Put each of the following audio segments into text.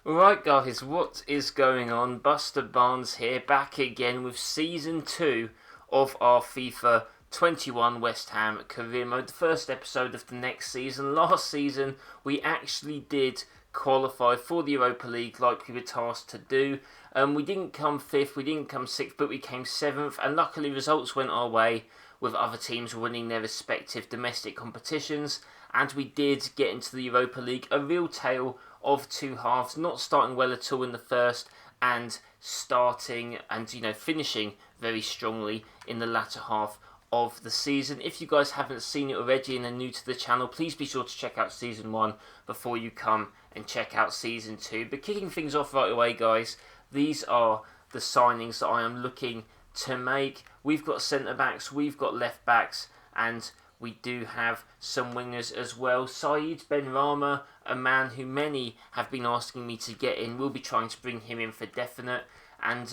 Right guys, what is going on? BusterBarnes here, back again with Season 2 of our FIFA 21 West Ham career mode, the first episode of the next season. Last season we actually did qualify for the Europa League like we were tasked to do. We didn't come 5th, we didn't come 6th, but we came 7th, and luckily results went our way with other teams winning their respective domestic competitions, and we did get into the Europa League. A real tale of two halves, not starting well at all in the first and starting and finishing very strongly in the latter half of the season. If you guys haven't seen it already and are new to the channel, please be sure to check out Season 1 before you come and check out Season 2. But kicking things off right away, guys, these are the signings that I am looking to make. We've got centre-backs, we've got left-backs, and we do have some wingers as well. Benrahma, a man who many have been asking me to get in. We'll be trying to bring him in for definite. And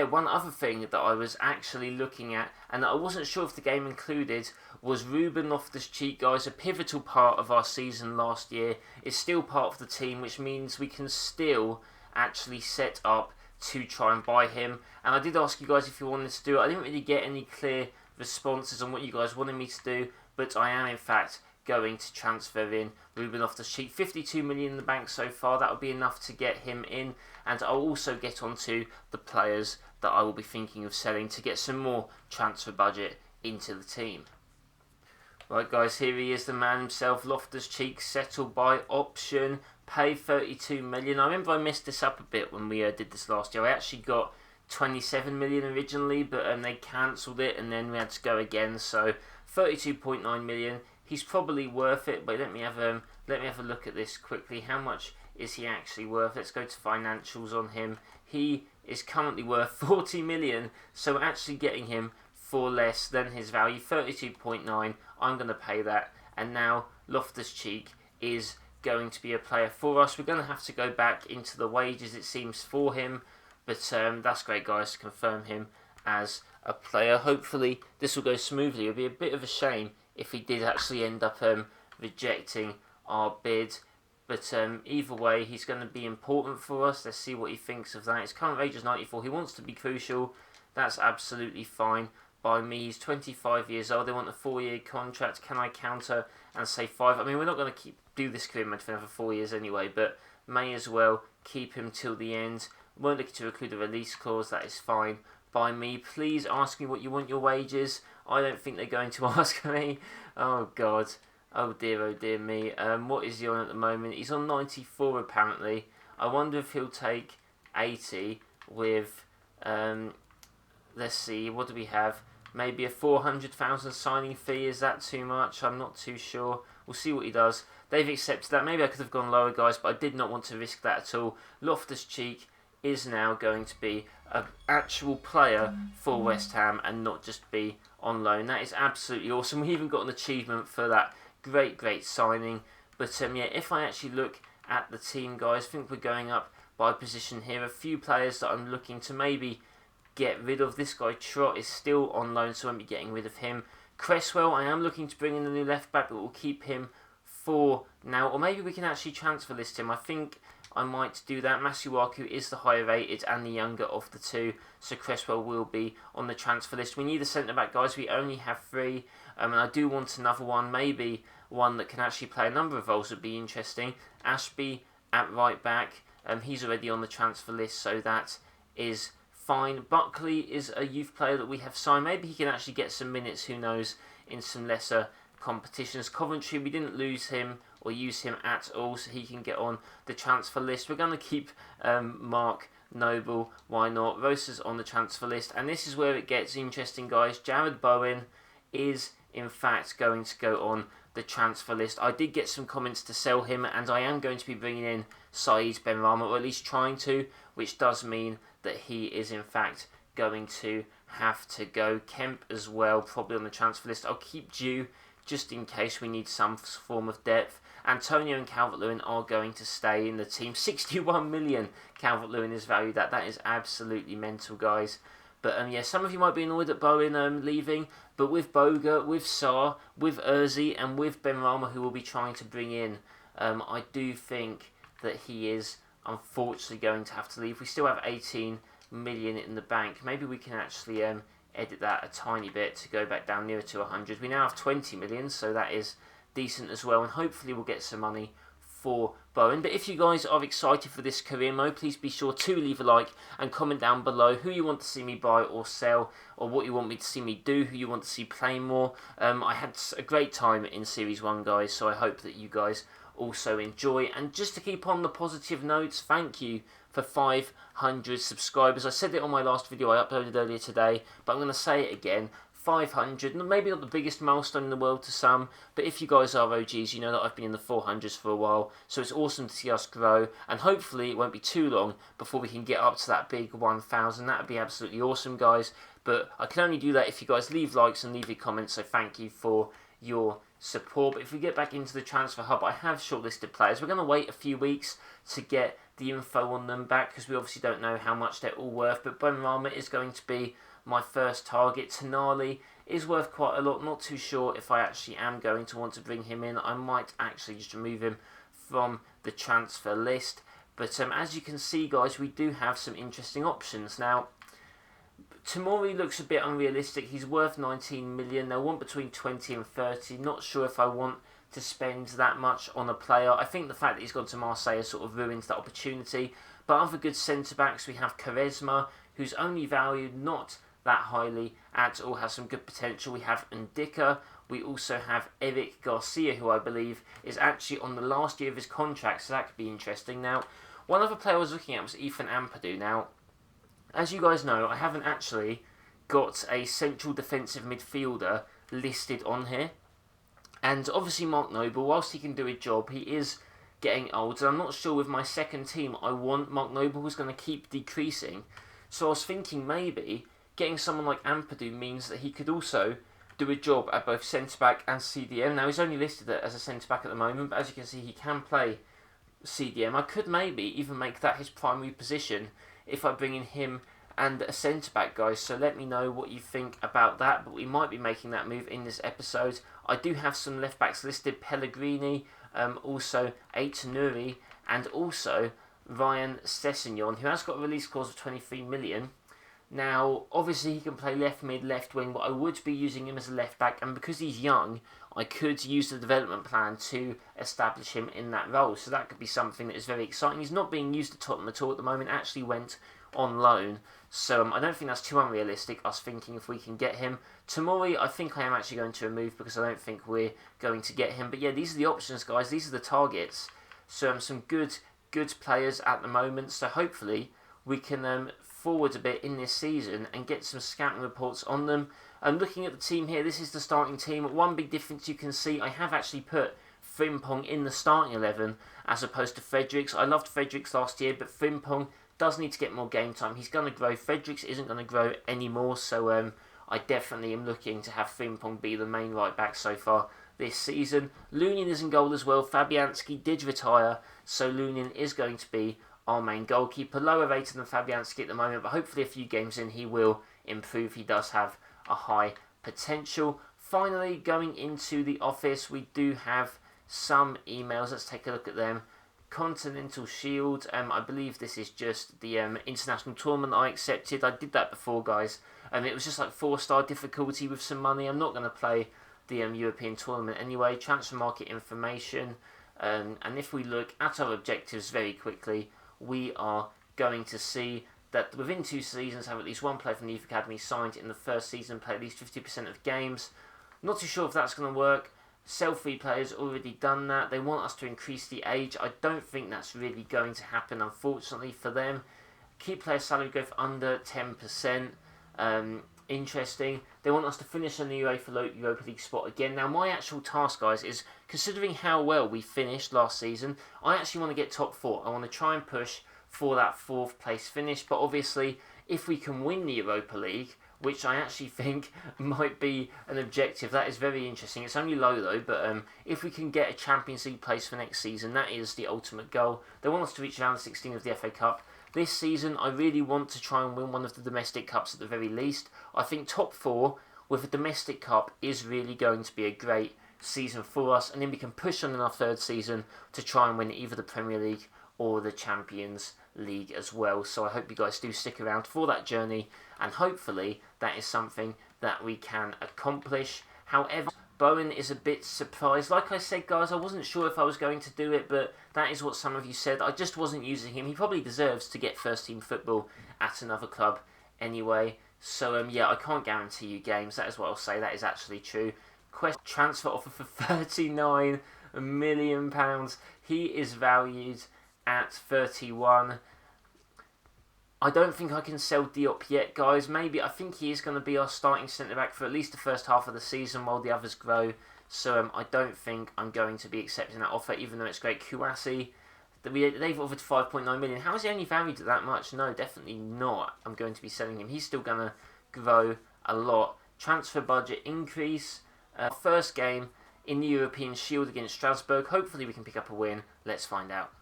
one other thing that I was actually looking at, and that I wasn't sure if the game included, was Loftus-Cheek, guys. A pivotal part of our season last year is still part of the team, which means we can still actually set up to try and buy him. And I did ask you guys if you wanted to do it. I didn't really get any clear responses on what you guys wanted me to do, but I am in fact going to transfer in Loftus-Cheek. 52 million in the bank so far. That will be enough to get him in, and I'll also get onto the players that I will be thinking of selling to get some more transfer budget into the team. Right guys, here he is, the man himself, Loftus-Cheek, settled by option, pay 32 million. I remember I messed this up a bit when we did this last year. I actually got 27 million originally, but they cancelled it and then we had to go again. So 32.9 million. He's probably worth it, but let me have a look at this quickly. How much is he actually worth? Let's go to financials on him. He is currently worth 40 million, so we're actually getting him for less than his value, 32.9. I'm going to pay that, and now Loftus-Cheek is going to be a player for us. We're going to have to go back into the wages, it seems, for him, but that's great, guys, to confirm him as a player. Hopefully this will go smoothly. It would be a bit of a shame if he did actually end up rejecting our bid, but either way, he's going to be important for us. Let's see what he thinks of that. His current age is 94. He wants to be crucial. That's absolutely fine by me. He's 25 years old. They want a 4-year contract. Can I counter and say 5? I mean, we're not going to do this career mode for another 4 years anyway, but may as well keep him till the end. Won't look to include a release clause. That is fine by me. Please ask me what you want your wages. I don't think they're going to ask me. Oh god. Oh dear me. What is he on at the moment? He's on 94 apparently. I wonder if he'll take 80 with let's see, what do we have? Maybe a 400,000 signing fee. Is that too much? I'm not too sure. We'll see what he does. They've accepted that. Maybe I could have gone lower, guys, but I did not want to risk that at all. Loftus-Cheek is now going to be an actual player for West Ham and not just be on loan. That is absolutely awesome. We even got an achievement for that. Great signing. But if I actually look at the team, guys, I think we're going up by position here. A few players that I'm looking to maybe get rid of. This guy Trott is still on loan, so I won't be getting rid of him. Cresswell, I am looking to bring in a new left back, but we'll keep him for now. Or maybe we can actually transfer list him. I think I might do that. Masuaku is the higher rated and the younger of the two, so Cresswell will be on the transfer list. We need a centre-back, guys. We only have 3, and I do want another one, maybe one that can actually play a number of roles would be interesting. Ashby at right back, he's already on the transfer list, so that is fine. Buckley is a youth player that we have signed. Maybe he can actually get some minutes, who knows, in some lesser competitions. Coventry, we didn't lose him or use him at all, so he can get on the transfer list. We're going to keep Mark Noble, why not? Rosa's on the transfer list, and this is where it gets interesting, guys. Jared Bowen is in fact going to go on the transfer list. I did get some comments to sell him, and I am going to be bringing in Benrahma, or at least trying to, which does mean that he is in fact going to have to go. Kemp as well, probably on the transfer list. I'll keep Dew just in case we need some form of depth. Antonio and Calvert-Lewin are going to stay in the team. 61 million Calvert-Lewin is valued at. That is absolutely mental, guys. But some of you might be annoyed at Bowen leaving, but with Boga, with Sarr, with Urzi, and with Benrahma, who will be trying to bring in, I do think that he is unfortunately going to have to leave. We still have 18 million in the bank. Maybe we can actually edit that a tiny bit to go back down nearer to 100. We now have 20 million, so that is decent as well, and hopefully we'll get some money for Bowen. But if you guys are excited for this career mode, please be sure to leave a like and comment down below who you want to see me buy or sell, or what you want me to see me do, who you want to see play more. I had a great time in Series 1, guys, so I hope that you guys also enjoy. And just to keep on the positive notes, thank you for 500 subscribers. I said it on my last video I uploaded earlier today, but I'm going to say it again. 500, maybe not the biggest milestone in the world to some, but if you guys are OGs, you know that I've been in the 400s for a while, so it's awesome to see us grow, and hopefully it won't be too long before we can get up to that big 1,000. That would be absolutely awesome, guys, but I can only do that if you guys leave likes and leave your comments, so thank you for your support. But if we get back into the transfer hub, I have shortlisted players. We're going to wait a few weeks to get the info on them back, because we obviously don't know how much they're all worth, but Benrahma is going to be my first target. Tonali is worth quite a lot. Not too sure if I actually am going to want to bring him in. I might actually just remove him from the transfer list. But as you can see, guys, we do have some interesting options. Now, Tomori looks a bit unrealistic. He's worth 19 million. They'll want between 20 and 30. Not sure if I want to spend that much on a player. I think the fact that he's gone to Marseille has sort of ruined that opportunity. But other good centre-backs, we have Quaresma, who's only valued not that highly at all, has some good potential. We have Ndika. We also have Eric Garcia, who I believe is actually on the last year of his contract, so that could be interesting. Now, one other player I was looking at was Ethan Ampadu. Now, as you guys know, I haven't actually got a central defensive midfielder listed on here. And obviously Mark Noble, whilst he can do a job, he is getting old. And I'm not sure with my second team I want Mark Noble, who's going to keep decreasing. So I was thinking maybe getting someone like Ampadu means that he could also do a job at both centre-back and CDM. Now, he's only listed as a centre-back at the moment, but as you can see, he can play CDM. I could maybe even make that his primary position if I bring in him and a centre-back, guys. So let me know what you think about that, but we might be making that move in this episode. I do have some left-backs listed, Pellegrini, also Aït-Nouri, and also Ryan Sessegnon, who has got a release clause of 23 million. Now, obviously he can play left mid, left wing, but I would be using him as a left back, and because he's young, I could use the development plan to establish him in that role. So that could be something that is very exciting. He's not being used at Tottenham at all at the moment, actually went on loan. So I don't think that's too unrealistic, us thinking if we can get him. Tomori, I think I am actually going to remove because I don't think we're going to get him. But yeah, these are the options, guys. These are the targets. So some good players at the moment. So hopefully we can forward a bit in this season and get some scouting reports on them. And looking at the team here, this is the starting team. One big difference you can see, I have actually put Frimpong in the starting 11 as opposed to Fredericks. I loved Fredericks last year, but Frimpong does need to get more game time. He's going to grow. Fredericks isn't going to grow anymore, so I definitely am looking to have Frimpong be the main right back so far this season. Lunin is in goal as well. Fabianski did retire, so Lunin is going to be our main goalkeeper. Lower rated than Fabianski at the moment, but hopefully a few games in he will improve. He does have a high potential. Finally, going into the office, we do have some emails. Let's take a look at them. Continental Shield, I believe this is just the international tournament I accepted. I did that before, guys, and it was just like 4-star difficulty with some money. I'm not going to play the European tournament anyway. Transfer market information, and if we look at our objectives very quickly, we are going to see that within 2 seasons have at least one player from the Youth Academy signed in the first season, play at least 50% of games. Not too sure if that's going to work. Selfie players already done that. They want us to increase the age. I don't think that's really going to happen, unfortunately, for them. Keep player salary growth under 10%. Interesting. They want us to finish on the Europa League spot again. Now, my actual task, guys, is considering how well we finished last season, I actually want to get top 4. I want to try and push for that 4th place finish. But obviously, if we can win the Europa League, which I actually think might be an objective, that is very interesting. It's only low though, but if we can get a Champions League place for next season, that is the ultimate goal. They want us to reach round 16 of the FA Cup. This season, I really want to try and win one of the domestic cups at the very least. I think top 4 with a domestic cup is really going to be a great season for us, and then we can push on in our 3rd season to try and win either the Premier League or the Champions League as well. So I hope you guys do stick around for that journey, and hopefully that is something that we can accomplish. However, Bowen is a bit surprised. Like I said, guys, I wasn't sure if I was going to do it, but that is what some of you said. I just wasn't using him. He probably deserves to get first-team football at another club anyway. So, yeah, I can't guarantee you games. That is what I'll say. That is actually true. Transfer offer for £39 million. He is valued at 31. I don't think I can sell Diop yet, guys. Maybe, I think he is going to be our starting centre-back for at least the first half of the season while the others grow. So I don't think I'm going to be accepting that offer, even though it's great. Kouassi, they've offered 5.9 million. How is he only valued at that much? No, definitely not. I'm going to be selling him. He's still going to grow a lot. Transfer budget increase. First game in the European Shield against Strasbourg. Hopefully we can pick up a win. Let's find out.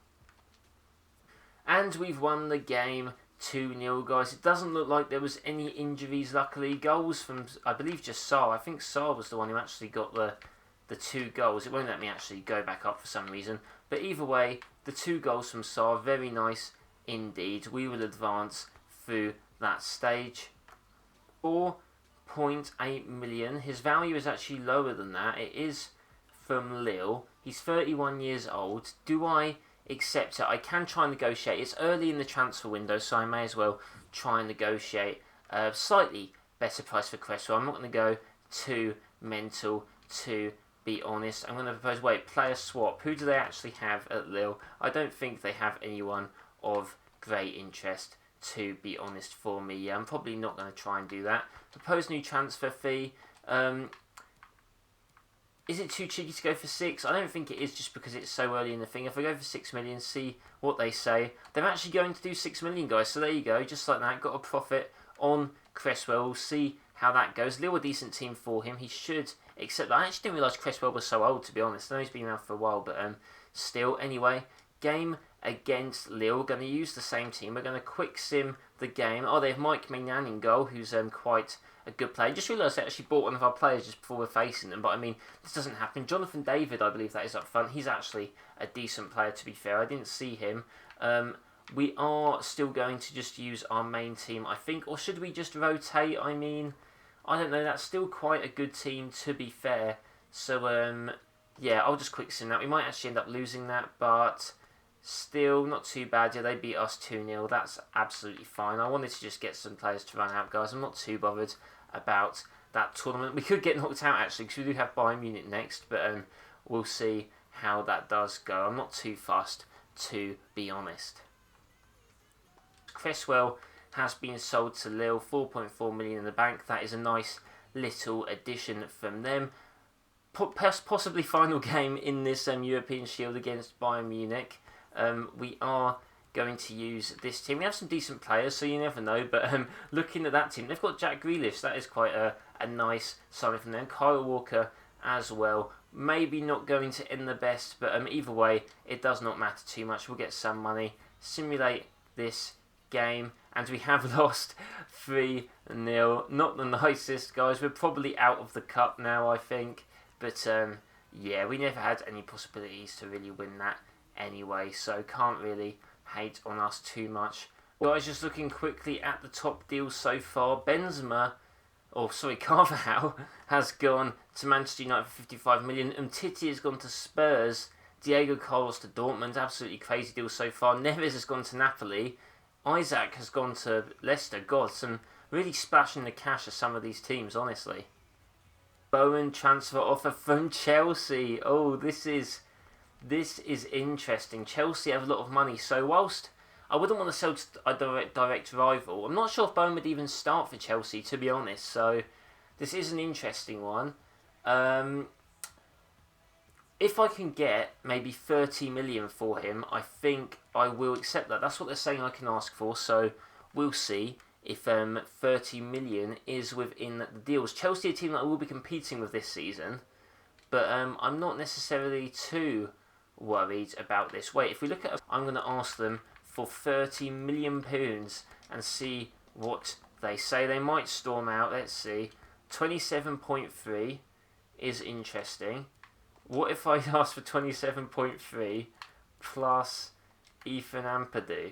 And we've won the game 2-0, guys. It doesn't look like there was any injuries, luckily. Goals from, I believe, just Sarr. I think Sarr was the one who actually got the 2 goals. It won't let me actually go back up for some reason. But either way, the 2 goals from Sarr, very nice indeed. We will advance through that stage. 4.8 million. His value is actually lower than that. It is from Lille. He's 31 years old. Do I accept it? I can try and negotiate. It's early in the transfer window, so I may as well try and negotiate a slightly better price for Cresswell. I'm not going to go too mental, to be honest. I'm going to propose, player swap. Who do they actually have at Lille? I don't think they have anyone of great interest, to be honest, for me. I'm probably not going to try and do that. Propose new transfer fee. Is it too cheeky to go for 6? I don't think it is, just because it's so early in the thing. If I go for 6 million, see what they say. They're actually going to do 6 million, guys. So there you go, just like that. Got a profit on Cresswell. We'll see how that goes. Lille a decent team for him. He should accept that. I actually didn't realise Cresswell was so old, to be honest. I know he's been around for a while, but still. Anyway, game against Lille. Going to use the same team. We're going to quick sim the game. Oh, they have Mike Maignan in goal, who's quite a good player. Just realised they actually bought one of our players just before we're facing them, but I mean, this doesn't happen. Jonathan David, I believe that is up front. He's actually a decent player, to be fair. I didn't see him. We are still going to just use our main team, I think, or should we just rotate? I mean, I don't know. That's still quite a good team, to be fair. So, yeah, I'll just quick sim that. We might actually end up losing that, but still not too bad. Yeah, they beat us 2-0. That's absolutely fine. I wanted to just get some players to run out, guys. I'm not too bothered about that tournament. We could get knocked out, actually, because we do have Bayern Munich next, but we'll see how that does go. I'm not too fussed, to be honest. Cresswell has been sold to Lille, 4.4 million in the bank. That is a nice little addition from them. Possibly final game in this European Shield against Bayern Munich. We are going to use this team. We have some decent players, so you never know, but looking at that team, they've got Jack Grealish. That is quite a nice signing from them. Kyle Walker as well. Maybe not going to end the best, but either way, it does not matter too much. We'll get some money. Simulate this game, and we have lost 3-0. Not the nicest, guys. We're probably out of the cup now, I think, but yeah, we never had any possibilities to really win that anyway, so can't really hate on us too much. Guys, just looking quickly at the top deals so far, Carvajal has gone to Manchester United for 55 million. Umtiti has gone to Spurs. Diego Carlos to Dortmund. Absolutely crazy deal so far. Neves has gone to Napoli. Isaac has gone to Leicester. God, some really splashing the cash of some of these teams, honestly. Bowen transfer offer from Chelsea. Oh, this is interesting. Chelsea have a lot of money, so whilst I wouldn't want to sell to a direct rival, I'm not sure if Bowen would even start for Chelsea, to be honest, so this is an interesting one. If I can get maybe 30 million for him, I think I will accept that. That's what they're saying I can ask for, so we'll see if 30 million is within the deals. Chelsea are a team that I will be competing with this season, but I'm not necessarily too worried about this. If we look at, I'm going to ask them for £30 million and see what they say. They might storm out. Let's see. 27.3 is interesting. What if I ask for 27.3 plus Ethan Ampadu.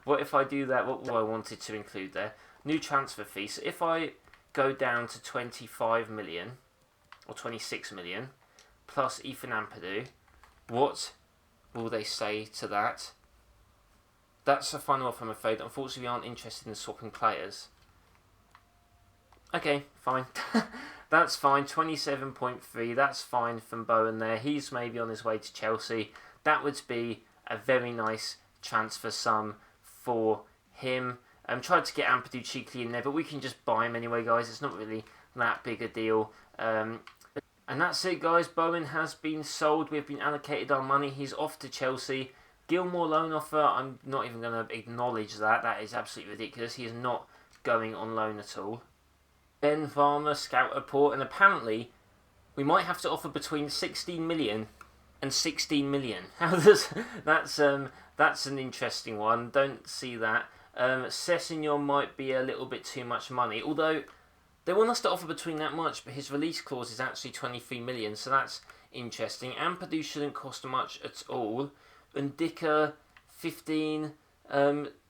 What if I do that? What I wanted to include there? New transfer fee. So if I go down to 25 million or 26 million plus Ethan Ampadu, what will they say to that? That's a final offer, I'm afraid. Unfortunately, we aren't interested in swapping players. Okay, fine. That's fine. 27.3. That's fine from Bowen there. He's maybe on his way to Chelsea. That would be a very nice transfer sum for him. Tried to get Ampadu cheekily in there, but we can just buy him anyway, guys. It's not really that big a deal. And that's it, guys. Bowen has been sold. We've been allocated our money. He's off to Chelsea. Gilmore loan offer, I'm not even going to acknowledge that. That is absolutely ridiculous. He is not going on loan at all. Benrahma scout report, and apparently we might have to offer between 16 million and 16 million. How does that's an interesting one. Don't see that. Sessegnon might be a little bit too much money, although they want us to offer between that much, but his release clause is actually 23 million, so that's interesting. Ampadu shouldn't cost much at all. Ndika, 15.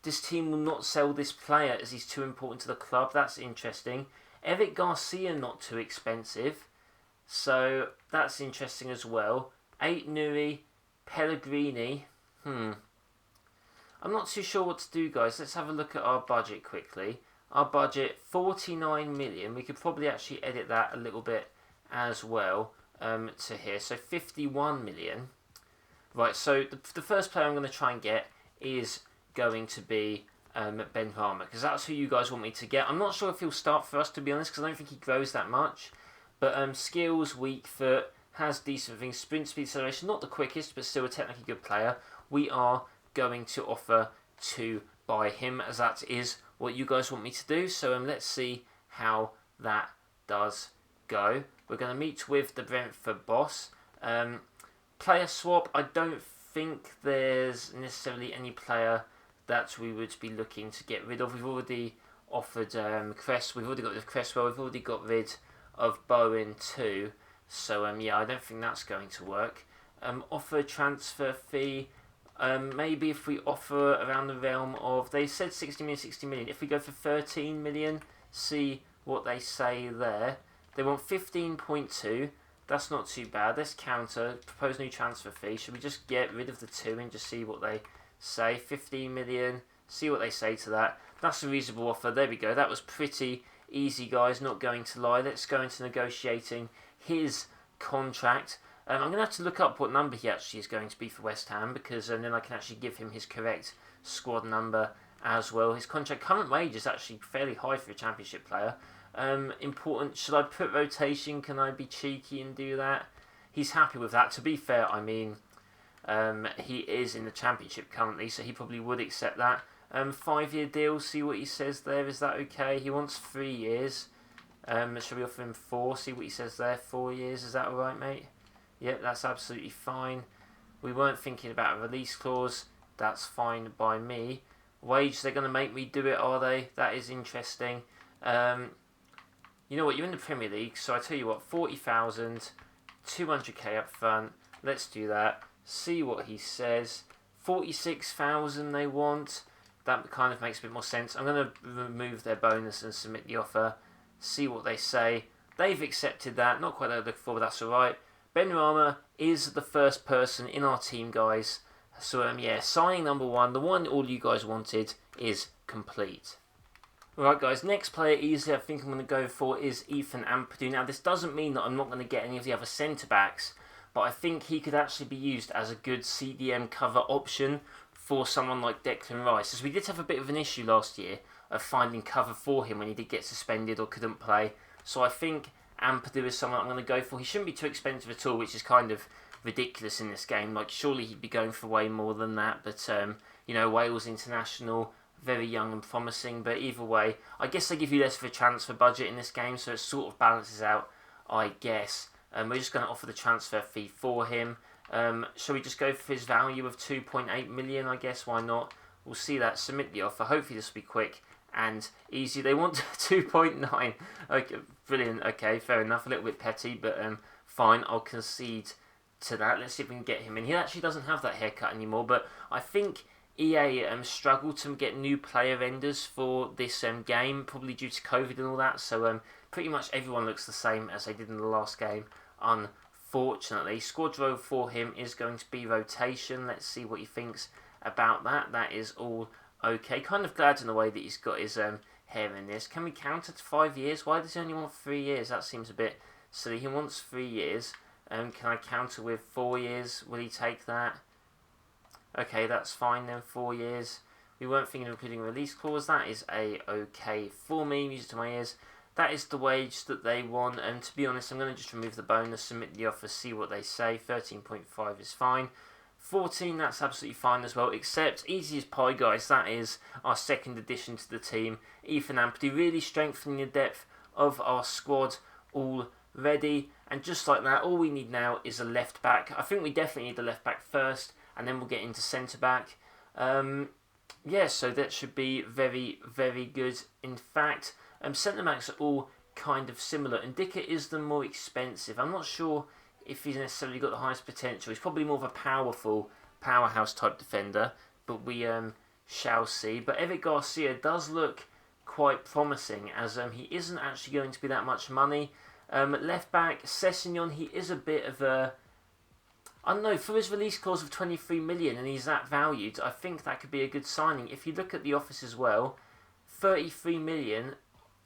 This team will not sell this player as he's too important to the club. That's interesting. Eric Garcia, not too expensive, so that's interesting as well. 8 Nuri, Pellegrini. I'm not too sure what to do, guys. Let's have a look at our budget quickly. Our budget, 49 million. We could probably actually edit that a little bit as well to here. So 51 million. Right, so the first player I'm going to try and get is going to be Benrahma, because that's who you guys want me to get. I'm not sure if he'll start for us, to be honest, because I don't think he grows that much. But skills, weak foot, has decent things, sprint speed, acceleration, not the quickest, but still a technically good player. We are going to offer to buy him, as that is what you guys want me to do. So let's see how that does go. We're going to meet with the Brentford boss. Player swap, I don't think there's necessarily any player that we would be looking to get rid of. We've already offered Cress, we've already got rid of Cresswell, we've already got rid of Bowen too. So yeah, I don't think that's going to work. Offer transfer fee, maybe if we offer around the realm of, they said 60 million, if we go for 13 million, see what they say there. They want 15.2. That's not too bad. Let's counter. Propose new transfer fee. Should we just get rid of the 2 and just see what they say? 15 million. See what they say to that. That's a reasonable offer. There we go. That was pretty easy, guys. Not going to lie. Let's go into negotiating his contract. I'm going to have to look up what number he actually is going to be for West Ham, because then I can actually give him his correct squad number as well. His contract current wage is actually fairly high for a Championship player. Important. Should I put rotation? Can I be cheeky and do that? He's happy with that. To be fair, I mean, he is in the Championship currently, so he probably would accept that. 5-year deal. See what he says there. Is that okay? He wants 3 years. Should we offer him 4? See what he says there. 4 years. Is that all right, mate? Yep, that's absolutely fine. We weren't thinking about a release clause. That's fine by me. Wage, they're going to make me do it, are they? That is interesting. You know what, you're in the Premier League, so I tell you what, 40,000, 200k up front. Let's do that. See what he says. 46,000 they want. That kind of makes a bit more sense. I'm going to remove their bonus and submit the offer. See what they say. They've accepted that. Not quite what I looked for, but that's alright. Benrahma is the first person in our team, guys. So yeah, signing number 1, the one all you guys wanted, is complete. Right, guys, next player easily I think I'm going to go for is Ethan Ampadu. Now, this doesn't mean that I'm not going to get any of the other centre-backs, but I think he could actually be used as a good CDM cover option for someone like Declan Rice, as we did have a bit of an issue last year of finding cover for him when he did get suspended or couldn't play. So I think Ampadu is someone I'm going to go for. He shouldn't be too expensive at all, which is kind of ridiculous in this game. Like, surely he'd be going for way more than that, but, you know, Wales international, very young and promising, but either way, I guess they give you less of a transfer budget in this game, so it sort of balances out, I guess. We're just going to offer the transfer fee for him. Shall we just go for his value of 2.8 million, I guess? Why not? We'll see that. Submit the offer. Hopefully this will be quick and easy. They want 2.9. Okay, brilliant. Okay, fair enough. A little bit petty, but fine. I'll concede to that. Let's see if we can get him in. He actually doesn't have that haircut anymore, but I think EA struggled to get new player renders for this game, probably due to COVID and all that. So pretty much everyone looks the same as they did in the last game, unfortunately. Squad row for him is going to be rotation. Let's see what he thinks about that. That is all okay. Kind of glad in the way that he's got his hair in this. Can we counter to 5 years? Why does he only want 3 years? That seems a bit silly. He wants 3 years. Can I counter with 4 years? Will he take that? Okay, that's fine then, 4 years. We weren't thinking of including a release clause. That is okay for me. Music to my ears. That is the wage that they want. And to be honest, I'm going to just remove the bonus, submit the offer, see what they say. 13.5 is fine. 14, that's absolutely fine as well. Except, easy as pie, guys. That is our second addition to the team. Ethan Ampadu, really strengthening the depth of our squad already. And just like that, all we need now is a left back. I think we definitely need the left back first, and then we'll get into centre back. Yeah, so that should be very, very good. In fact, centre backs are all kind of similar. And Ndicka is the more expensive. I'm not sure if he's necessarily got the highest potential. He's probably more of a powerful, powerhouse type defender, but we shall see. But Eric Garcia does look quite promising, as he isn't actually going to be that much money. Left back, Sessegnon, he is a bit of a... I don't know, for his release clause of 23 million and he's that valued, I think that could be a good signing. If you look at the office as well, 33 million,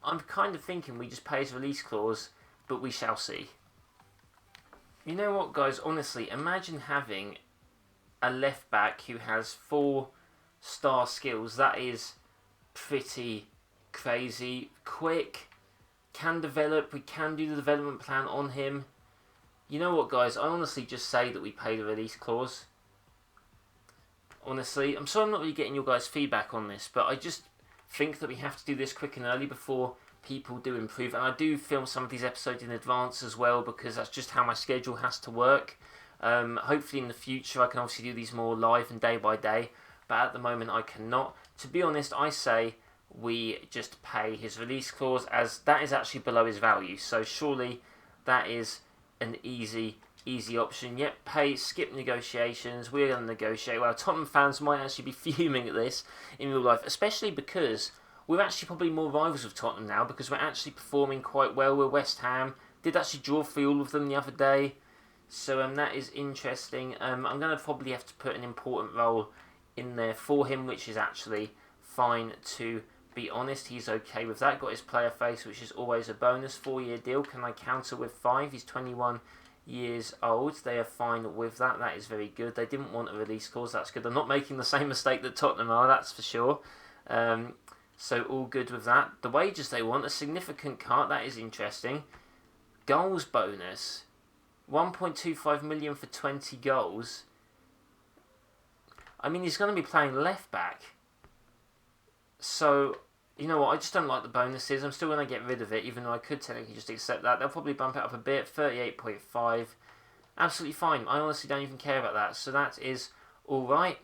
I'm kind of thinking we just pay his release clause, but we shall see. You know what, guys, honestly, imagine having a left back who has 4-star skills. That is pretty crazy. Quick, can develop, we can do the development plan on him. You know what, guys, I honestly just say that we pay the release clause. Honestly, I'm sorry I'm not really getting your guys' feedback on this, but I just think that we have to do this quick and early before people do improve. And I do film some of these episodes in advance as well, because that's just how my schedule has to work. Hopefully in the future I can obviously do these more live and day by day, but at the moment I cannot. To be honest, I say we just pay his release clause, as that is actually below his value. So surely that is an easy option. Yep, pay, skip negotiations. We're going to negotiate. Well, Tottenham fans might actually be fuming at this in real life, especially because we're actually probably more rivals with Tottenham now, because we're actually performing quite well. We're West Ham. Did actually draw 3 all of them the other day. So that is interesting. I'm going to probably have to put an important role in there for him, which is actually fine, to be honest. He's okay with that. Got his player face, which is always a bonus. 4-year deal. Can I counter with 5? He's 21 years old. They are fine with that. That is very good. They didn't want a release clause. That's good. They're not making the same mistake that Tottenham are, that's for sure. So all good with that. The wages they want, a significant cut. That is interesting. Goals bonus. 1.25 million for 20 goals. I mean, he's going to be playing left back. So, you know what, I just don't like the bonuses. I'm still going to get rid of it, even though I could technically just accept that. They'll probably bump it up a bit. 38.5. Absolutely fine. I honestly don't even care about that. So that is alright.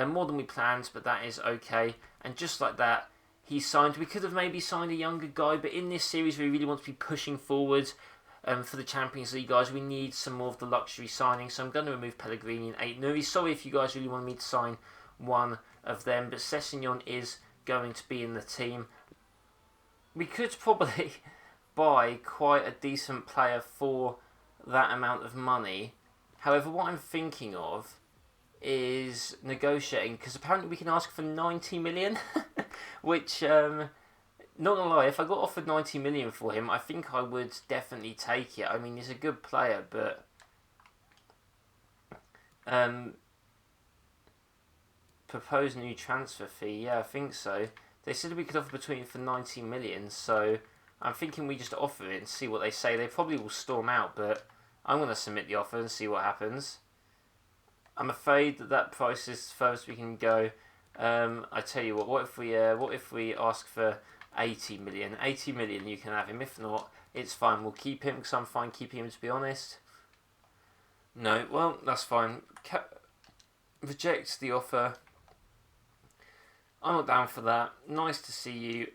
More than we planned, but that is okay. And just like that, he's signed. We could have maybe signed a younger guy, but in this series we really want to be pushing forward for the Champions League, guys. We need some more of the luxury signings. So I'm going to remove Pellegrini and 8 Nuri. Sorry if you guys really wanted me to sign one of them, but Sessegnon is going to be in the team. We could probably buy quite a decent player for that amount of money. However, what I'm thinking of is negotiating, because apparently we can ask for 90 million, which, not gonna lie, if I got offered 90 million for him, I think I would definitely take it. I mean, he's a good player, but proposed new transfer fee, yeah, I think so. They said we could offer between for 90 million, so I'm thinking we just offer it and see what they say. They probably will storm out, but I'm going to submit the offer and see what happens. I'm afraid that price is the furthest we can go. I tell you what if we ask for 80 million? 80 million, you can have him. If not, it's fine. We'll keep him, because I'm fine keeping him, to be honest. No, well, that's fine. Reject the offer. I'm not down for that. Nice to see you.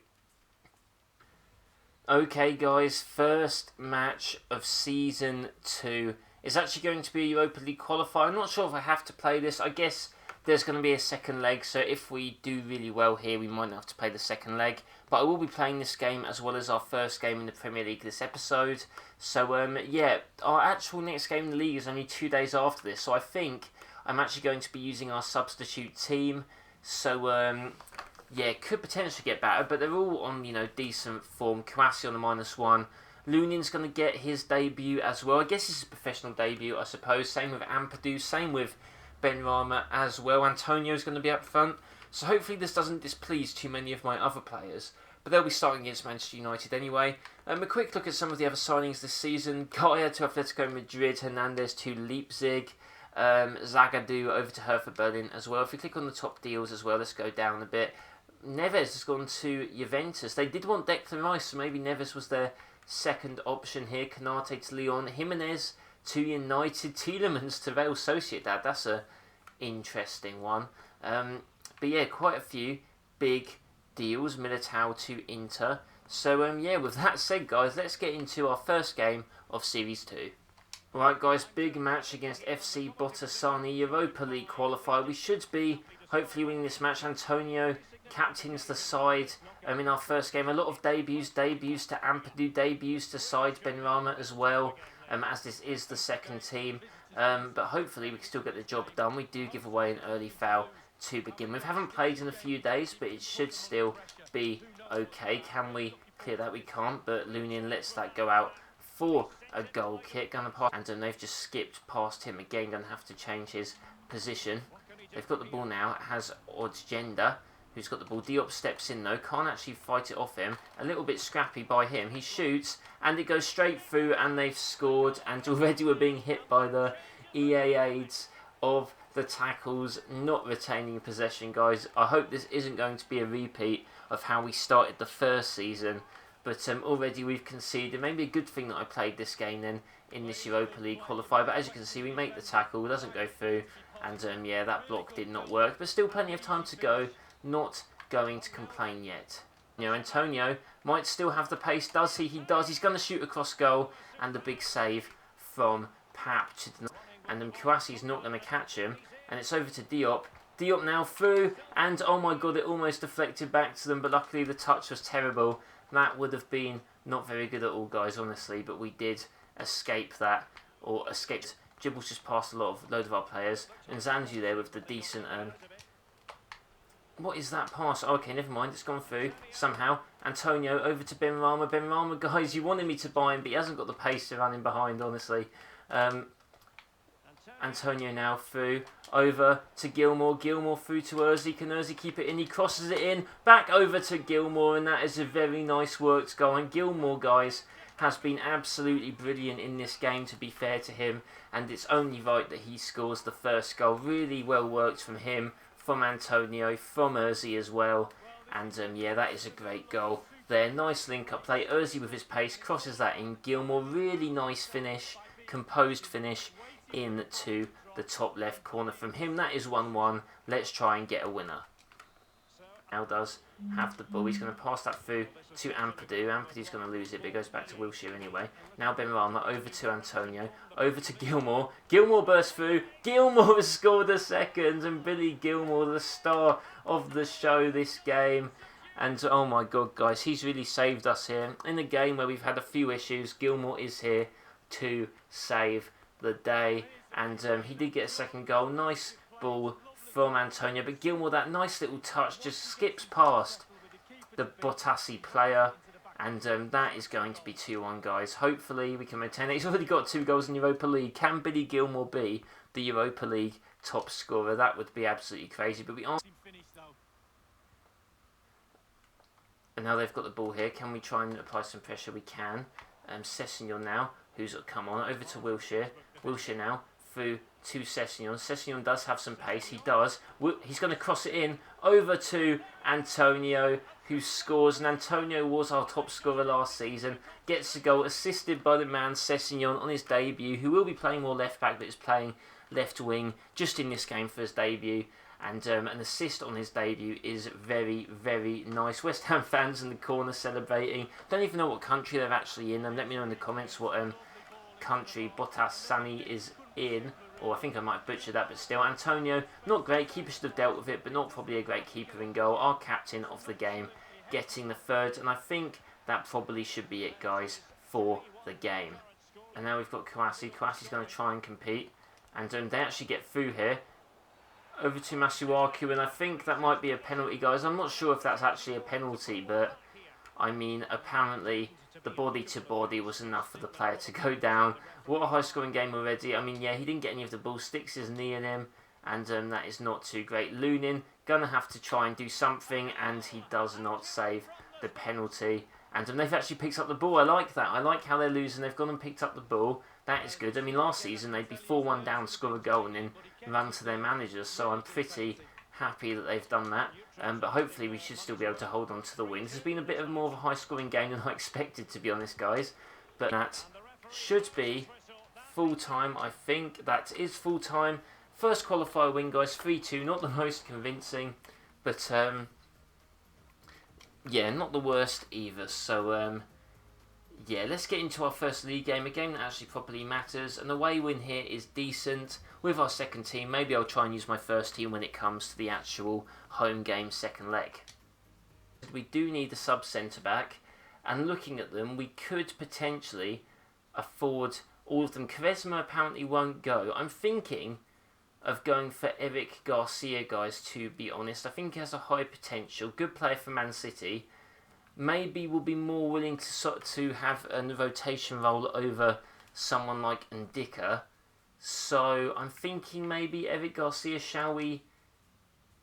Okay, guys, first match of Season 2. It's actually going to be a Europa League qualifier. I'm not sure if I have to play this. I guess there's going to be a second leg, so if we do really well here, we might not have to play the second leg. But I will be playing this game as well as our first game in the Premier League this episode. So, yeah, our actual next game in the league is only 2 days after this. So I think I'm actually going to be using our substitute team. So, yeah, it could potentially get better, but they're all on, decent form. Garcia on the -1. Lunin's going to get his debut as well. I guess it's his professional debut, I suppose. Same with Ampadu, same with Benrahma as well. Antonio's going to be up front. So hopefully this doesn't displease too many of my other players. But they'll be starting against Manchester United anyway. A quick look at some of the other signings this season. Garcia to Atletico Madrid, Hernandez to Leipzig, Zagadou over to Hertha Berlin as well. If we click on the top deals as well, let's go down a bit. Neves has gone to Juventus. They did want Declan Rice, so maybe Neves was their second option here. Canate to Lyon, Jimenez to United, Tielemans to Real Sociedad. That's a interesting one. But yeah, quite a few big deals. Militao to Inter. So yeah, with that said, guys, let's get into our first game of Series 2. Right, guys, big match against FC Botasani, Europa League qualifier. We should be hopefully winning this match. Antonio captains the side in our first game. A lot of debuts to Ampadu, debuts to side Benrahma as well, as this is the second team. But hopefully we can still get the job done. We do give away an early foul to begin with. Haven't played in a few days, but it should still be okay. Can we clear that? We can't, but Lunin lets that go out for a goal kick. Gonna pass, and they've just skipped past him again. Gonna have to change his position. They've got the ball now. It has Odgenda, who's got the ball. Diop steps in though, can't actually fight it off him. A little bit scrappy by him. He shoots, and it goes straight through, and they've scored. And already we're being hit by the EA aids of the tackles, not retaining possession, guys. I hope this isn't going to be a repeat of how we started the first season. But already we've conceded. Maybe a good thing that I played this game then in this Europa League qualifier. But as you can see, we make the tackle, it doesn't go through. And yeah, that block did not work. But still plenty of time to go. Not going to complain yet. Antonio might still have the pace. Does he? He does. He's going to shoot across goal. And the big save from Pap. And Kouassi's not going to catch him. And it's over to Diop. Diop now through. And oh my god, it almost deflected back to them. But luckily the touch was terrible. That would have been not very good at all, guys, honestly. But we did escape that. Or escaped. Jibble's just passed a load of our players. And Zanju there with the decent... what is that pass? Oh, okay, never mind. It's gone through somehow. Antonio over to Benrahma. Benrahma, guys, you wanted me to buy him, but he hasn't got the pace to run in behind, honestly. Antonio now through. Over to Gilmour. Gilmour through to Urzi. Can Urzi keep it in? He crosses it in. Back over to Gilmour, and that is a very nice worked goal. And Gilmour, guys, has been absolutely brilliant in this game, to be fair to him. And it's only right that he scores the first goal. Really well worked from him, from Antonio, from Urzi as well. And yeah, that is a great goal there. Nice link-up play. Urzi with his pace crosses that in. Gilmour, really nice finish, composed finish into the top left corner from him. That is 1-1. Let's try and get a winner. Now does have the ball. He's going to pass that through to Ampadu. Ampadu's going to lose it, but it goes back to Wilshere anyway. Now Benrahma over to Antonio. Over to Gilmour. Gilmour bursts through. Gilmour has scored a second. And Billy Gilmour, the star of the show this game. And oh my god, guys, he's really saved us here. In a game where we've had a few issues, Gilmour is here to save the day. And he did get a second goal. Nice ball from Antonio, but Gilmour, that nice little touch, just skips past the Botassi player, and that is going to be 2-1, guys. Hopefully we can maintain it. He's already got 2 goals in Europa League. Can Billy Gilmour be the Europa League top scorer? That would be absolutely crazy, but we aren't. And now they've got the ball here. Can we try and apply some pressure? We can. Sessegnon now, who's come on, over to Wilshere. Wilshere now through to Sessegnon. Sessegnon does have some pace. He does. He's going to cross it in over to Antonio, who scores. And Antonio was our top scorer last season. Gets a goal assisted by the man Sessegnon on his debut, who will be playing more left back, but is playing left wing just in this game for his debut. And an assist on his debut is very, very nice. West Ham fans in the corner celebrating. Don't even know what country they're actually in. Let me know in the comments what country. Botassani is in, or I think I might have butchered that, but still. Antonio, not great. Keeper should have dealt with it, but not probably a great keeper in goal. Our captain of the game getting the third, and I think that probably should be it, guys, for the game. And now we've got Kouassi. Kouassi's going to try and compete, and they actually get through here. Over to Masuaku, and I think that might be a penalty, guys. I'm not sure if that's actually a penalty, but I mean, apparently the body-to-body was enough for the player to go down. What a high-scoring game already. I mean, yeah, he didn't get any of the ball. Sticks his knee in him, and that is not too great. Lunin going to have to try and do something, and he does not save the penalty. And they've actually picked up the ball. I like that. I like how they're losing. They've gone and picked up the ball. That is good. I mean, last season they'd be 4-1 down, score a goal, and then run to their managers. So I'm pretty happy that they've done that. But hopefully we should still be able to hold on to the win. This has been a bit of more of a high-scoring game than I expected, to be honest, guys. But that should be full-time, I think. That is full-time. First qualifier win, guys. 3-2. Not the most convincing, but yeah, not the worst either. So yeah, let's get into our first league game, a game that actually properly matters. An away win here is decent with our second team. Maybe I'll try and use my first team when it comes to the actual home game second leg. We do need a sub centre-back, and looking at them, we could potentially afford all of them. Quaresma apparently won't go. I'm thinking of going for Eric Garcia, guys, to be honest. I think he has a high potential. Good player for Man City. Maybe we'll be more willing to have a rotation role over someone like Ndika. So I'm thinking maybe Eric Garcia. Shall we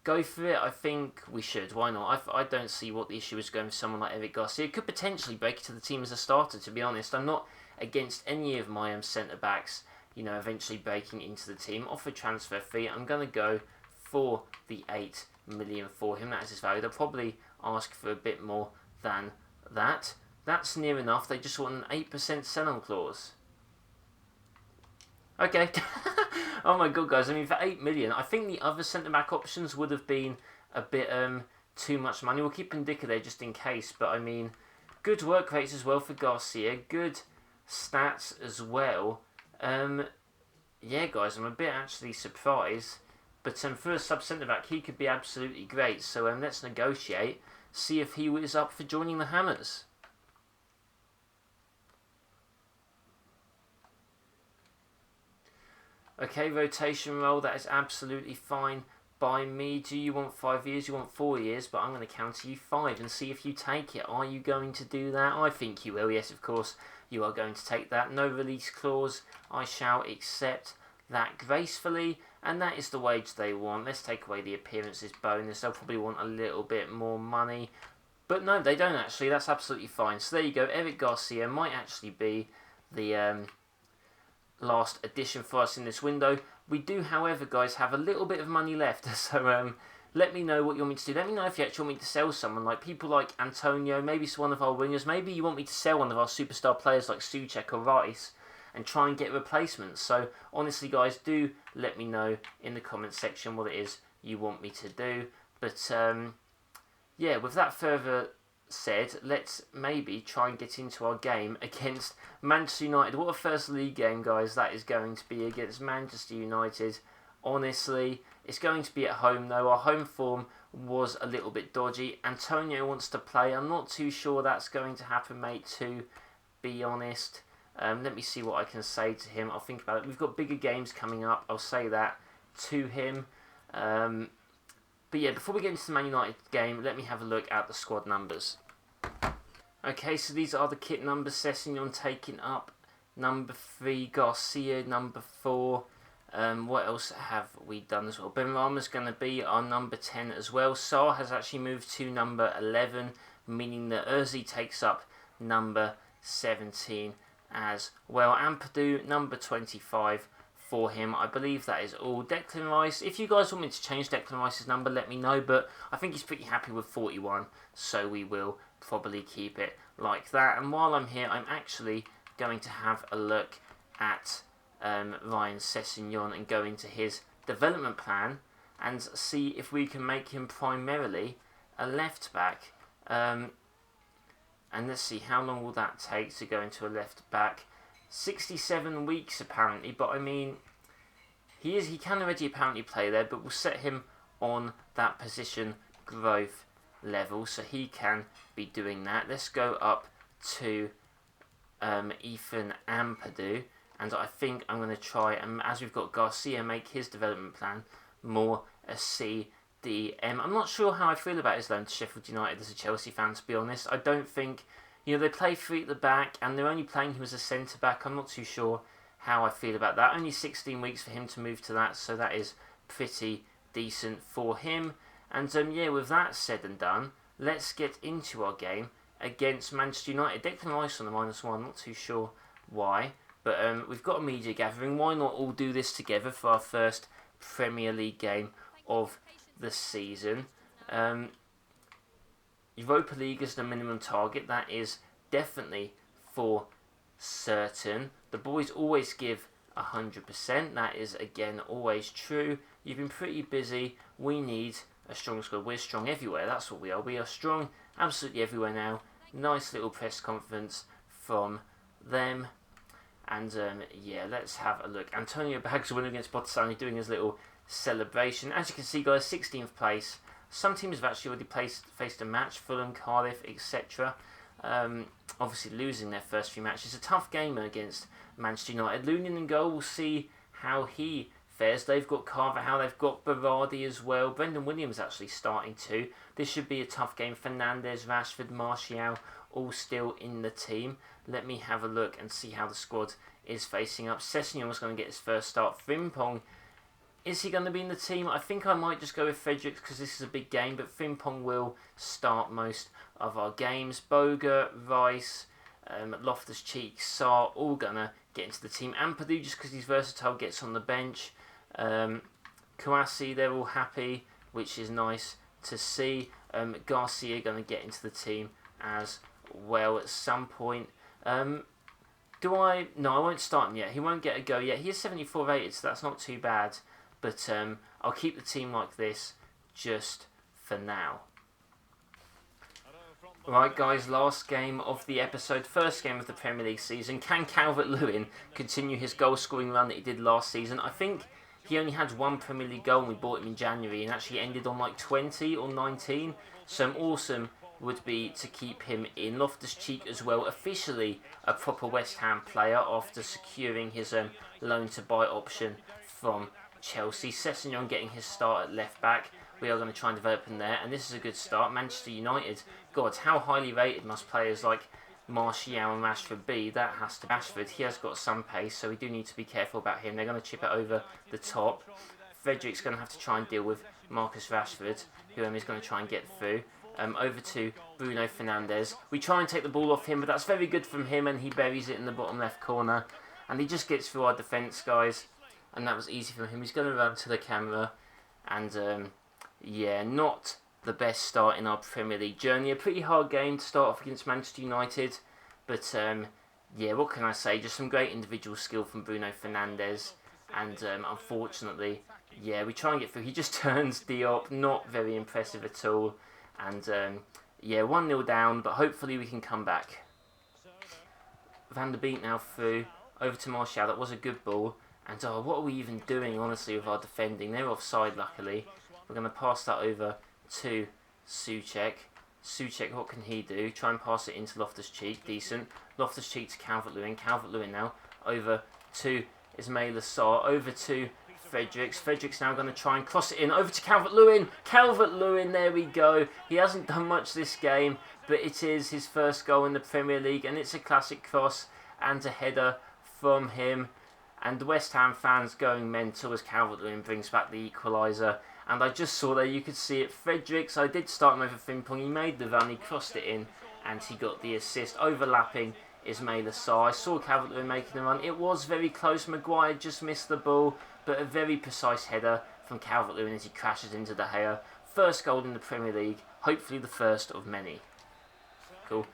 go for it? I think we should. Why not? I don't see what the issue is going for someone like Eric Garcia. Could potentially break into the team as a starter, to be honest. I'm not against any of my centre-backs, you know, eventually breaking into the team. Offer transfer fee. I'm going to go for the 8 million for him. That is his value. They'll probably ask for a bit more than that. That's near enough. They just want an 8% sell-on clause. Okay. Oh my god, guys. I mean, for 8 million, I think the other centre-back options would have been a bit too much money. We'll keep Ndika there just in case, but I mean, good work rates as well for Garcia. Good stats as well. Yeah, guys, I'm a bit actually surprised. But for a sub-centre-back, he could be absolutely great. So let's negotiate. See if he is up for joining the Hammers. Okay, rotation role, that is absolutely fine by me. Do you want 5 years? You want 4 years, but I'm going to counter you 5 and see if you take it. Are you going to do that? I think you will. Yes, of course, you are going to take that. No release clause. I shall accept that gracefully, and that is the wage they want. Let's take away the appearances bonus. They'll probably want a little bit more money, but no, they don't actually. That's absolutely fine. So there you go. Eric Garcia might actually be the last addition for us in this window. We do, however, guys, have a little bit of money left. So let me know what you want me to do. Let me know if you actually want me to sell someone, like people like Antonio, maybe it's one of our wingers. Maybe you want me to sell one of our superstar players like Souček or Rice and try and get replacements. So honestly, guys, do let me know in the comments section what it is you want me to do. But yeah, with that further said, let's maybe try and get into our game against Manchester United. What a first league game, guys, that is going to be against Manchester United. Honestly, it's going to be at home though. Our home form was a little bit dodgy. Antonio wants to play. I'm not too sure that's going to happen, mate, to be honest. Let me see what I can say to him. I'll think about it. We've got bigger games coming up. I'll say that to him. But yeah, before we get into the Man United game, let me have a look at the squad numbers. Okay, so these are the kit numbers. Sessegnon taking up number 3, Garcia number 4. What else have we done as well? Benrahma's going to be our number 10 as well. Sarr has actually moved to number 11, meaning that Ozil takes up number 17 as well. Ampadu, number 25 for him. I believe that is all. Declan Rice, if you guys want me to change Declan Rice's number, let me know, but I think he's pretty happy with 41, so we will probably keep it like that. And while I'm here, I'm actually going to have a look at Ryan Sessegnon and go into his development plan and see if we can make him primarily a left back. And let's see, how long will that take to go into a left back? 67 weeks apparently, but I mean, he can already apparently play there, but we'll set him on that position growth level, so he can be doing that. Let's go up to Ethan Ampadu, and I think I'm going to try, as we've got Garcia, make his development plan more a CDM. I'm not sure how I feel about his loan to Sheffield United as a Chelsea fan, to be honest. I don't think, they play three at the back, and they're only playing him as a centre-back. I'm not too sure how I feel about that. Only 16 weeks for him to move to that, so that is pretty decent for him. And with that said and done, let's get into our game against Manchester United. Declan Rice on the -1, not too sure why, but we've got a media gathering. Why not all do this together for our first Premier League game of the season? Europa League is the minimum target. That is definitely for certain. The boys always give 100%. That is, again, always true. You've been pretty busy. We need a strong squad. We're strong everywhere. That's what we are. We are strong absolutely everywhere now. Nice little press conference from them. And let's have a look. Antonio Baggs winning against Botsani, doing his little celebration. As you can see, guys, 16th place. Some teams have actually already faced a match. Fulham, Cardiff, etc. Obviously losing their first few matches. A tough game against Manchester United. Lunin in goal. We'll see how he fares. They've got Carvajal, they've got Berardi as well. Brendan Williams actually starting too. This should be a tough game. Fernandes, Rashford, Martial, all still in the team. Let me have a look and see how the squad is facing up. Sessegnon was going to get his first start. Frimpong, is he going to be in the team? I think I might just go with Fredericks because this is a big game, but Frimpong will start most of our games. Boga, Rice, Loftus-Cheek, Sarr, all going to get into the team. Ampadu, just because he's versatile, gets on the bench. Kouassi, they're all happy, which is nice to see. Garcia going to get into the team as well at some point. No, I won't start him yet. He won't get a go yet. He is 74 rated, so that's not too bad. But I'll keep the team like this just for now. Right, guys, last game of the episode, first game of the Premier League season. Can Calvert-Lewin continue his goal-scoring run that he did last season? I think he only had one Premier League goal when we bought him in January and actually ended on like 20 or 19. So awesome would be to keep him in. Loftus-Cheek as well, officially a proper West Ham player after securing his loan-to-buy option from Chelsea. Sessegnon getting his start at left-back. We are going to try and develop him there, and this is a good start. Manchester United, God, how highly rated must players like Martial and Rashford be? That has to be Rashford. He has got some pace, so we do need to be careful about him. They're going to chip it over the top. Fredericks going to have to try and deal with Marcus Rashford, who is going to try and get through. Over to Bruno Fernandes. We try and take the ball off him, but that's very good from him, and he buries it in the bottom left corner. And he just gets through our defence, guys. And that was easy for him. He's going to run to the camera. And, not the best start in our Premier League journey. A pretty hard game to start off against Manchester United. But, what can I say? Just some great individual skill from Bruno Fernandes. And, unfortunately, we try and get through. He just turns Diop. Not very impressive at all. And, 1-0 down. But hopefully we can come back. Van der Beek now through. Over to Martial. That was a good ball. And what are we even doing, honestly, with our defending? They're offside, luckily. We're going to pass that over to Souček. Souček, what can he do? Try and pass it into Loftus-Cheek. Decent. Loftus-Cheek to Calvert-Lewin. Calvert-Lewin now over to Ismaila Sarr. Over to Fredericks. Fredericks now going to try and cross it in. Over to Calvert-Lewin. Calvert-Lewin, there we go. He hasn't done much this game, but it is his first goal in the Premier League, and it's a classic cross and a header from him. And the West Ham fans going mental as Calvert-Lewin brings back the equaliser. And I just saw there, you could see it. Fredericks, I did start him over Frimpong. He made the run, he crossed it in, and he got the assist. Overlapping Ismaila Sarr. I saw Calvert-Lewin making the run. It was very close. Maguire just missed the ball, but a very precise header from Calvert-Lewin as he crashes into De Gea. First goal in the Premier League. Hopefully the first of many. Cool.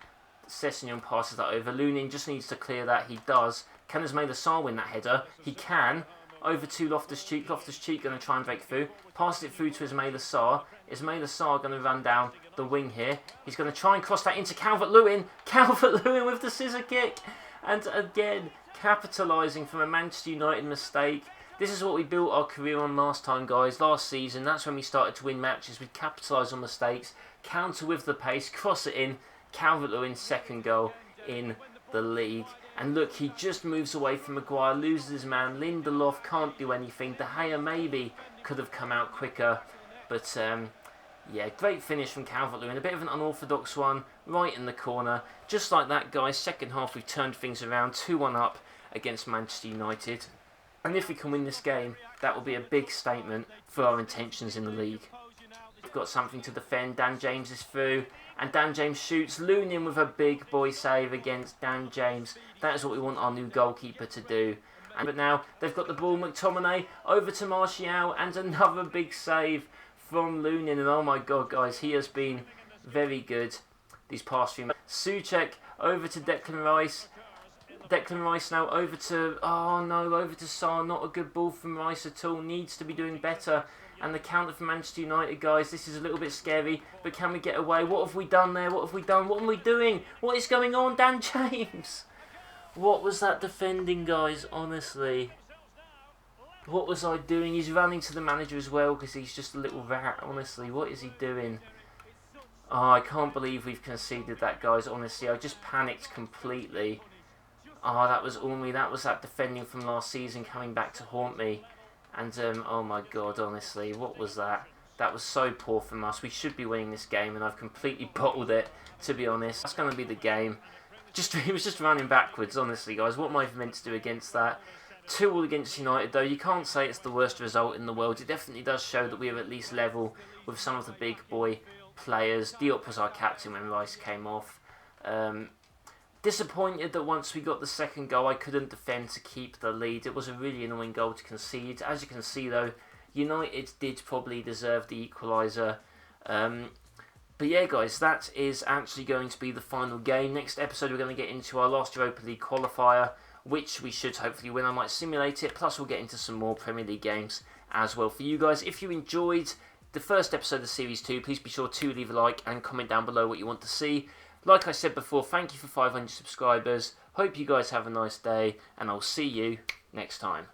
Sessegnon passes that over. Lunin just needs to clear that. He does. Can Ismaila Sarr win that header? He can. Over to Loftus-Cheek. Loftus-Cheek going to try and break through. Passes it through to Ismaila Sarr. Ismaila Sarr going to run down the wing here. He's going to try and cross that into Calvert-Lewin. Calvert-Lewin with the scissor kick. And again, capitalising from a Manchester United mistake. This is what we built our career on last time, guys. Last season, that's when we started to win matches. We'd capitalise on mistakes, counter with the pace, cross it in. Calvert-Lewin's second goal in the league. And look, he just moves away from Maguire, loses his man. Lindelof can't do anything. De Gea maybe could have come out quicker. But, yeah, great finish from Calvert-Lewin. A bit of an unorthodox one, right in the corner. Just like that, guys. Second half, we've turned things around. 2-1 up against Manchester United. And if we can win this game, that will be a big statement for our intentions in the league. We've got something to defend. Dan James is through. And Dan James shoots. Lunin with a big boy save against Dan James. That is what we want our new goalkeeper to do. But now they've got the ball. McTominay over to Martial. And another big save from Lunin. And oh my god, guys, he has been very good these past few minutes. Souček over to Declan Rice. Declan Rice now over to... Oh no, over to Sarr. Not a good ball from Rice at all. Needs to be doing better. And the counter for Manchester United, guys. This is a little bit scary. But can we get away? What have we done there? What have we done? What are we doing? What is going on? Dan James! What was that defending, guys? Honestly. What was I doing? He's running to the manager as well because he's just a little rat. Honestly, what is he doing? Oh, I can't believe we've conceded that, guys. Honestly, I just panicked completely. Oh, that was all me. That was that defending from last season coming back to haunt me. And, oh my god, honestly, what was that? That was so poor from us. We should be winning this game, and I've completely bottled it, to be honest. That's going to be the game. He was just running backwards, honestly, guys. What am I meant to do against that? 2-2 against United, though. You can't say it's the worst result in the world. It definitely does show that we are at least level with some of the big boy players. Diop was our captain when Rice came off. Disappointed that once we got the second goal, I couldn't defend to keep the lead. It was a really annoying goal to concede. As you can see, though, United did probably deserve the equaliser. But yeah, guys, that is actually going to be the final game. Next episode, we're going to get into our last Europa League qualifier, which we should hopefully win. I might simulate it. Plus, we'll get into some more Premier League games as well for you guys. If you enjoyed the first episode of Series 2, please be sure to leave a like and comment down below what you want to see. Like I said before, thank you for 500 subscribers. Hope you guys have a nice day, and I'll see you next time.